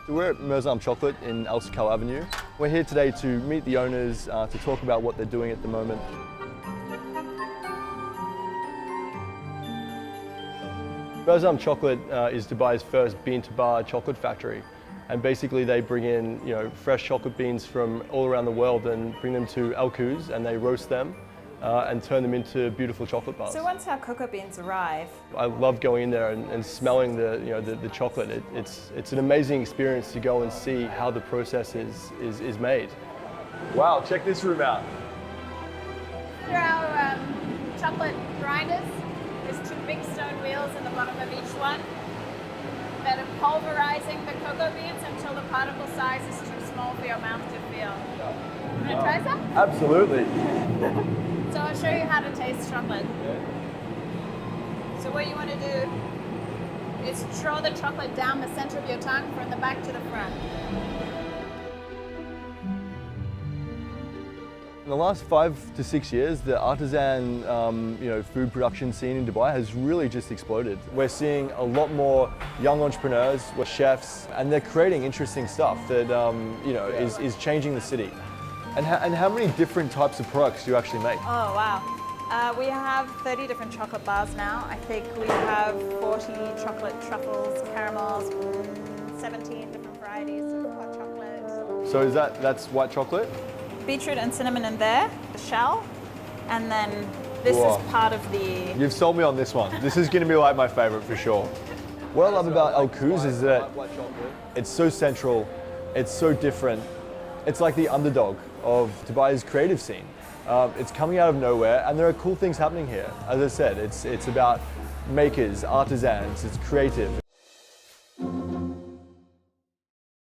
So we're at Mيرزام Chocolate in Al Avenue. We're here today to meet the owners, to talk about what they're doing at the moment. Mيرزám Chocolate is Dubai's first bean-to-bar chocolate factory. And basically they bring in, fresh chocolate beans from all around the world and bring them to Al-Quoz, and they roast them and turn them into beautiful chocolate bars. So once our cocoa beans arrive, I love going in there and smelling the chocolate. It's an amazing experience to go and see how the process is made. Wow, check this room out. These are our chocolate grinders. There's 2 big stone wheels in the bottom of each one that are pulverizing the cocoa beans until the particle size is too small for your mouth to feel. Want to try some? Absolutely. So I'll show you how to taste chocolate. So what you want to do is draw the chocolate down the center of your tongue from the back to the front. In the last 5 to 6 years, the artisan food production scene in Dubai has really just exploded. We're seeing a lot more young entrepreneurs, chefs, and they're creating interesting stuff that is changing the city. And how many different types of products do you actually make? oh wow. We have 30 different chocolate bars now. I think we have 40 chocolate truffles, caramels, 17 different varieties of hot chocolate. So that's white chocolate? Beetroot and cinnamon in there, the shell, and then this Whoa. is part of the... You've sold me on this one. This is going to be like my favorite for sure. What I love about Al-Quoz is that it's so central, it's so different. It's like the underdog of Dubai's creative scene. It's coming out of nowhere, and there are cool things happening here. As I said, it's about makers, artisans, it's creative.